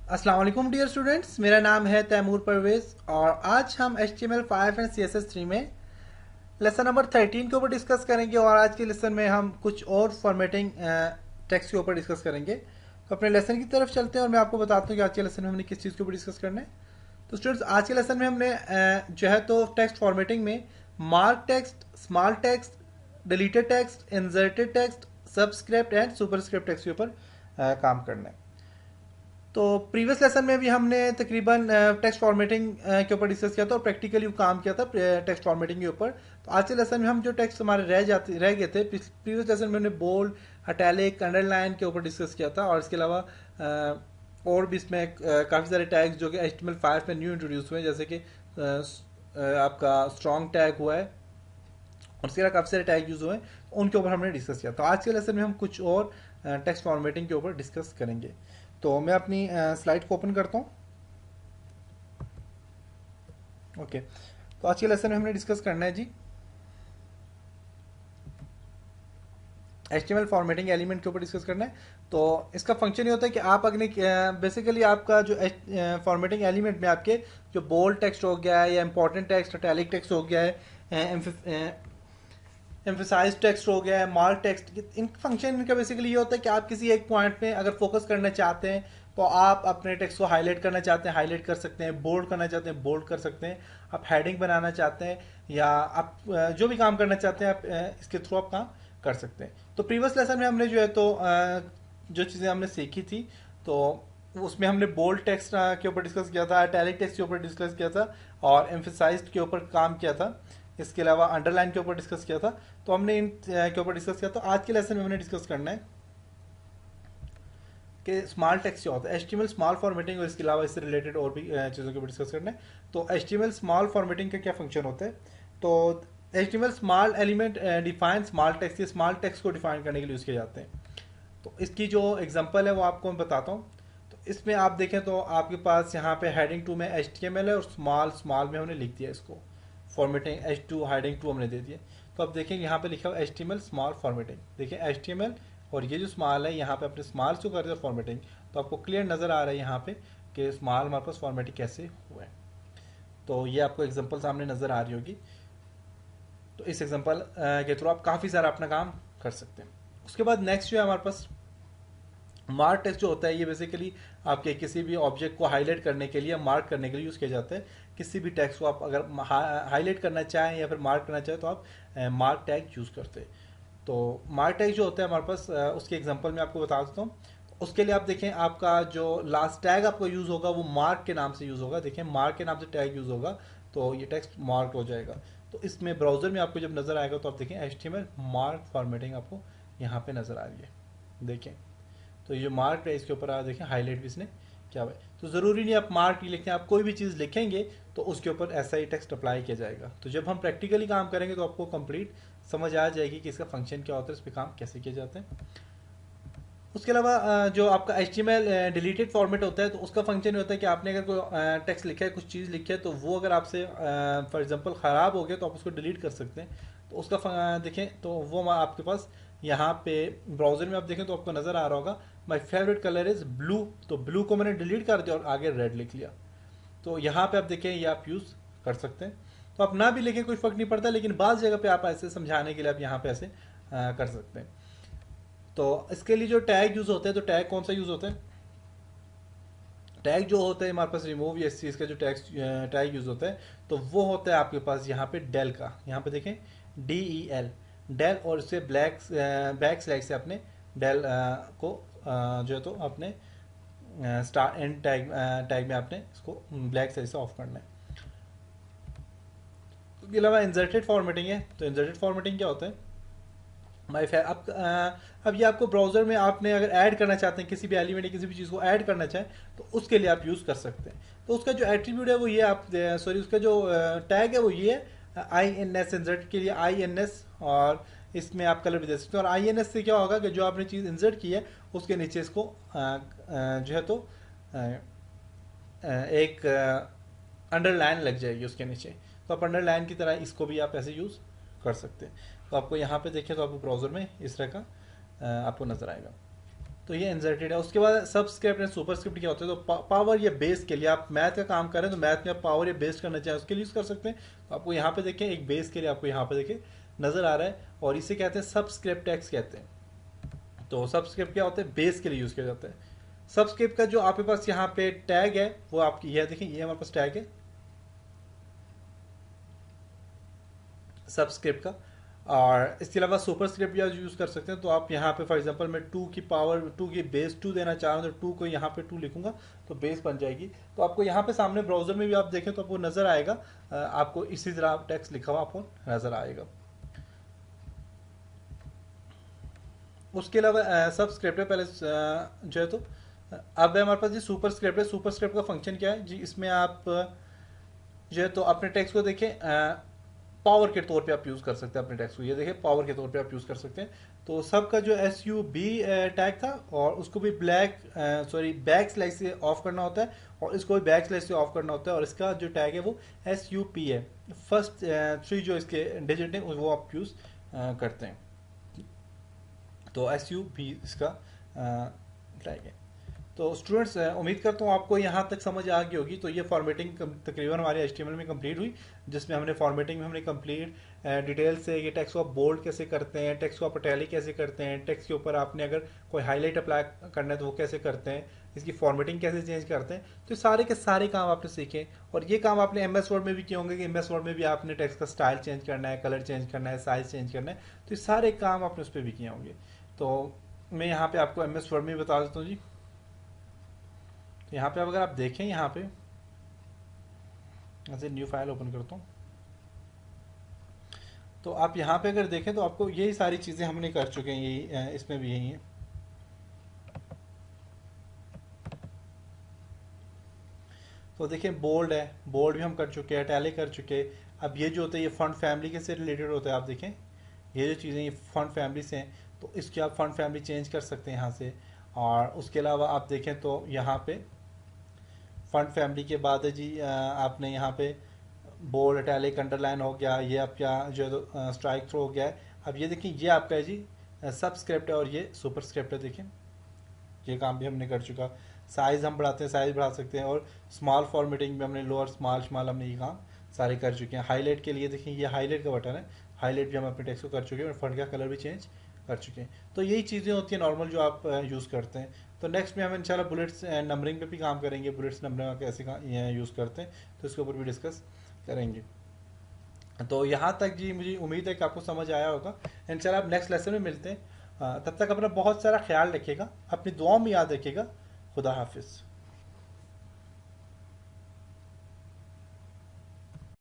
अस्सलाम वालेकुम dear students, मेरा नाम है तैमूर परवेज़ और आज हम HTML5 एंड CSS3 में लेसन नंबर 13 के ऊपर डिस्कस करेंगे। और आज के लेसन में हम कुछ और फॉर्मेटिंग टेक्स्ट के ऊपर डिस्कस करेंगे। तो अपने लेसन की तरफ चलते हैं और मैं आपको बताता हूँ कि आज के लेसन में हमने किस चीज़ के ऊपर डिस्कस करना है। तो स्टूडेंट्स, आज के लेसन में हमने जो है तो टेक्स्ट फॉर्मेटिंग में mark text, small text, deleted text, inserted text, subscript and superscript text के ऊपर काम करना है। तो प्रीवियस लेसन में भी हमने तकरीबन टेक्स्ट फॉर्मेटिंग के ऊपर डिस्कस किया था और प्रैक्टिकली काम किया था टेक्स्ट फॉर्मेटिंग के ऊपर। तो आज के लेसन में हम जो टेक्स्ट हमारे रह गए थे, प्रीवियस लेसन में हमने बोल्ड, इटैलिक, अंडरलाइन के ऊपर डिस्कस किया था। और इसके अलावा और भी इसमें काफ़ी सारे टैग्स जो कि HTML5 में न्यू इंट्रोड्यूस हुए हैं, जैसे कि आपका स्ट्रॉन्ग टैग हुआ है और इसके अलावा काफ़ी सारे टैग यूज़ हुए हैं, उनके ऊपर हमने डिस्कस किया। तो आज के लेसन में हम कुछ और टेक्स्ट फॉर्मेटिंग के ऊपर डिस्कस करेंगे। तो मैं अपनी स्लाइड को ओपन करता हूँ। ओके, तो आज के लेसन में हमने डिस्कस करना है जी HTML फॉर्मेटिंग एलिमेंट के ऊपर डिस्कस करना है। तो इसका फंक्शन ये होता है कि आप अगले बेसिकली आपका जो फॉर्मेटिंग एलिमेंट में आपके जो बोल्ड टेक्स्ट हो गया है या इंपॉर्टेंट टेक्स्ट, इटैलिक टेक्स्ट हो गया है, एम्फेसाइज टेक्स्ट हो गया है, मार्क टेक्स्ट, इन फंक्शन का बेसिकली ये होता है कि आप किसी एक पॉइंट पे अगर फोकस करना चाहते हैं तो आप अपने टेक्स्ट को हाईलाइट करना चाहते हैं, हाईलाइट कर सकते हैं, बोल्ड करना चाहते हैं, बोल्ड कर सकते हैं, आप हेडिंग बनाना चाहते हैं या आप जो भी काम करना चाहते हैं आप इसके थ्रू आप काम कर सकते हैं। तो प्रीवियस लेसन में हमने जो है तो जो चीज़ें हमने सीखी थी, तो उसमें हमने बोल्ड टेक्स्ट के ऊपर डिस्कस किया था, इटैलिक टेक्स्ट के ऊपर डिस्कस किया था और एम्फेसाइज्ड के ऊपर काम किया था। इसके अलावा अंडरलाइन के ऊपर डिस्कस किया था। तो हमने इन के ऊपर डिस्कस किया। तो आज के लेसन में हमने डिस्कस करना है कि स्मॉल टेक्स्ट क्या होता है, HTML स्मॉल फॉर्मेटिंग, और इसके अलावा इससे रिलेटेड और भी चीज़ों के ऊपर डिस्कस करना है। तो HTML स्मॉल फॉर्मेटिंग का क्या फंक्शन होता है। तो HTML small element define small text, ये स्मॉल टेक्स्ट को डिफाइन करने के लिए यूज़ किए जाते हैं। तो इसकी जो एग्जांपल है वो आपको मैं बताता हूँ। तो इसमें आप देखें तो आपके पास यहाँ पे हेडिंग 2 में HTML है और स्मॉल स्मॉल में हमने लिख दिया इसको, फॉर्मेटिंग H2 हेडिंग 2 हमने दे दिया। तो अब देखें यहाँ पे लिखा हुआ HTML स्मॉल फॉर्मेटिंग, देखिए HTML और ये जो स्मॉल है यहाँ पे अपने स्मॉल से कर दिया फॉर्मेटिंग। तो आपको क्लियर नज़र आ रहा है यहाँ पे कि स्मॉल हमारे पास फॉर्मेटिंग कैसे हुआ है। तो ये आपको एग्जाम्पल सामने नज़र आ रही होगी। तो इस एग्जाम्पल के थ्रू आप काफ़ी सारा अपना काम कर सकते हैं। उसके बाद नेक्स्ट जो है हमारे पास मार्क टेक्स्ट जो होता है, ये बेसिकली आपके किसी भी ऑब्जेक्ट को हाईलाइट करने के लिए, मार्क करने के लिए यूज़ किया जाता है। किसी भी टेक्स्ट को आप अगर हाईलाइट करना चाहें या फिर मार्क करना चाहें तो आप मार्क टैग यूज़ करते हैं। तो मार्क टैग जो होता है हमारे पास, उसके एग्जांपल में आपको बता देता हूँ। उसके लिए आप देखें, आपका जो लास्ट टैग आपको यूज़ होगा वो मार्क के नाम से यूज़ होगा। देखें, मार्क के नाम से टैग यूज़ होगा तो ये टेक्स्ट मार्क हो जाएगा। तो इसमें ब्राउज़र में आपको जब नज़र आएगा तो आप देखें HTML मार्क फॉर्मेटिंग आपको यहाँ पे नज़र आ रही है। देखें, तो ये जो मार्क है इसके ऊपर आप देखें हाईलाइट भी इसने क्या हुआ है। तो ज़रूरी नहीं आप मार्क ही लिखें, आप कोई भी चीज़ लिखेंगे तो उसके ऊपर ऐसा ही टेक्स्ट अप्लाई किया जाएगा। तो जब हम प्रैक्टिकली काम करेंगे तो आपको कंप्लीट समझ आ जाएगी कि इसका फंक्शन क्या होता है, इस पर काम कैसे किए जाते हैं। उसके अलावा जो आपका HTML डिलीटेड फॉर्मेट होता है, तो उसका फंक्शन होता है कि आपने अगर कोई टेक्स्ट लिखा है, कुछ चीज़ लिखी है, तो वो अगर आपसे फॉर एग्जांपल ख़राब हो गया तो आप उसको डिलीट कर सकते हैं। तो उसका देखें तो वो आपके पास यहाँ पे ब्राउज़र में आप देखें तो आपको नज़र आ रहा होगा my favourite colour is blue. तो ब्लू को मैंने डिलीट कर दिया और आगे रेड लिख लिया। तो यहाँ पे आप देखें ये आप यूज़ कर सकते हैं। तो आप ना भी लिखें कोई फ़र्क नहीं पड़ता, लेकिन बाज़ जगह पे आप ऐसे समझाने के लिए आप यहाँ पे ऐसे कर सकते हैं। तो इसके लिए जो टैग यूज़ होते हैं, तो टैग कौन सा यूज़ होता है, टैग जो होता है हमारे पास रिमूव या इस चीज़ का जो टैग यूज़ होता है, तो वो होता है आपके पास यहाँ पे डेल का। यहाँ पे देखें DEL, डेल, और इससे बैक स्लैश से अपने डेल को जो है तो अपने स्टार एंड टैग में आपने इसको ब्लैक स्लैश से ऑफ करना है। उसके अलावा इंसर्टेड फॉर्मेटिंग है। तो इंसर्टेड फॉर्मेटिंग क्या होता है, माई फे अब ये आपको ब्राउज़र में आपने अगर ऐड करना चाहते हैं किसी भी एलिमेंट या किसी भी चीज़ को ऐड करना चाहें तो उसके लिए आप यूज़ कर सकते हैं। तो उसका जो एट्रीब्यूट है वो ये आप सॉरी उसका जो टैग है वो ये है INS, इंसर्ट के लिए INS, और इसमें आप कलर भी दे सकते हैं। और INS से क्या होगा कि जो आपने चीज़ इंसर्ट की है उसके नीचे इसको जो है तो एक अंडरलाइन लग जाएगी उसके नीचे। तो आप अंडरलाइन की तरह इसको भी आप ऐसे यूज़ कर सकते हैं। तो आपको यहाँ पे देखें तो आपको ब्राउज़र में इस तरह का आपको नज़र आएगा। तो ये इंसर्टेड है। उसके बाद सबस्क्रिप्ट एंड सुपरस्क्रिप्ट क्या होता है, तो पावर या बेस के लिए आप मैथ का काम करें तो मैथ में आप पावर या बेस करना चाहें उसके लिए यूज़ कर सकते हैं। तो आपको यहाँ पे देखें एक बेस के लिए आपको यहाँ पे देखें नज़र आ रहा है, और इसे कहते हैं सबस्क्रिप्ट टैग्स कहते हैं। तो सबस्क्रिप्ट क्या होता है, बेस के लिए यूज़ किया जाता है। सबस्क्रिप्ट का जो आपके पास यहाँ पे टैग है वो आपकी यह देखें, ये हमारे पास टैग है सबस्क्रिप्ट का। और इसके अलावा सुपर स्क्रिप्ट भी आप यूज़ कर सकते हैं। तो आप यहाँ पे फॉर एग्जांपल मैं 2 की पावर 2 की बेस 2 देना चाह रहा हूँ, तो 2 को यहाँ पे 2 लिखूंगा तो बेस बन जाएगी। तो आपको यहाँ पे सामने ब्राउजर में भी आप देखें तो आपको नज़र आएगा, आपको इसी तरह टेक्स्ट लिखा हुआ आपको नज़र आएगा। उसके अलावा सब स्क्रिप्ट है पहले जो है, तो अब हमारे पास जी सुपर स्क्रिप्ट है। सुपर स्क्रिप्ट का फंक्शन क्या है जी, इसमें आप जो है तो अपने टेक्स्ट को देखें पावर के तौर पे आप यूज़ कर सकते हैं अपने टैग्स को। ये देखिए पावर के तौर पे आप यूज़ कर सकते हैं। तो सबका जो SUB टैग था और उसको भी बैक स्लैश से ऑफ करना होता है, और इसको भी बैक स्लैश से ऑफ करना होता है। और इसका जो टैग है वो SUP है। फर्स्ट 3 जो इसके डिजिट हैं वो आप यूज़ करते हैं। तो SUP इसका टैग है। तो स्टूडेंट्स उम्मीद करता हूँ आपको यहाँ तक समझ आ गई होगी। तो ये फॉर्मेटिंग तकरीबन हमारे HTML में कंप्लीट हुई, जिसमें हमने फॉर्मेटिंग में हमने कंप्लीट डिटेल से ये टेक्स्ट को आप बोल्ड कैसे करते हैं, टेक्स्ट को आप इटैलिक कैसे करते हैं, टेक्स्ट के ऊपर आपने अगर कोई हाईलाइट अप्लाई करना है तो वो कैसे करते हैं, इसकी फॉर्मेटिंग कैसे चेंज करते हैं। तो सारे के सारे काम आपने सीखे, और ये काम आपने MS वर्ड में भी किए होंगे कि MS वर्ड में भी आपने टेक्स्ट का स्टाइल चेंज करना है, कलर चेंज करना है, साइज चेंज करना है। तो ये सारे काम आपने उस पर भी किए होंगे। तो मैं यहाँ पे आपको MS वर्ड में बता देता हूँ जी। यहाँ पे अब अगर आप देखें, यहाँ पे ऐसे न्यू फाइल ओपन करता हूँ, तो आप यहाँ पे अगर देखें तो आपको यही सारी चीज़ें हमने कर चुके हैं, यही इसमें भी यही है। तो देखिए बोल्ड है, बोल्ड भी हम कर चुके हैं, इटैलिक कर चुके हैं। अब ये जो होता है ये फंड फैमिली के से रिलेटेड होता है। आप देखें ये जो चीज़ें ये फंड फैमिली से हैं, तो इसकी आप फंड फैमिली चेंज कर सकते हैं यहाँ से। और उसके अलावा आप देखें तो यहाँ पे फंड फैमिली के बाद है जी आपने यहाँ पे बोल्ड इटैलिक अंडरलाइन हो गया, ये आपका जो है स्ट्राइक थ्रो हो गया है। अब ये देखिए ये आपका है जी सब स्क्रिप्ट है, और ये सुपर स्क्रिप्ट है। देखिए ये काम भी हमने कर चुका। साइज हम बढ़ाते हैं, साइज बढ़ा सकते हैं, और स्मॉल फॉर्मेटिंग में हमने लोअर स्मॉल स्मॉल हमने ये काम सारे कर चुके हैं। हाईलाइट के लिए देखिए ये हाईलाइट का बटन है, हाईलाइट भी हम अपने टेक्स्ट को कर चुके हैं, और फंड का कलर भी चेंज कर चुके हैं। तो यही चीज़ें होती हैं नॉर्मल जो आप यूज़ करते हैं। तो नेक्स्ट में हम इंशाल्लाह बुलेट्स नंबरिंग पे भी काम करेंगे, बुलेट्स नंबरिंग कैसे यूज़ करते हैं तो इसके ऊपर भी डिस्कस करेंगे। तो यहाँ तक जी मुझे उम्मीद है कि आपको समझ आया होगा। इंशाल्लाह आप नेक्स्ट लेसन में मिलते हैं। तब तक अपना बहुत सारा ख्याल रखिएगा, अपनी दुआओं में याद रखिएगा। खुदा हाफिज़।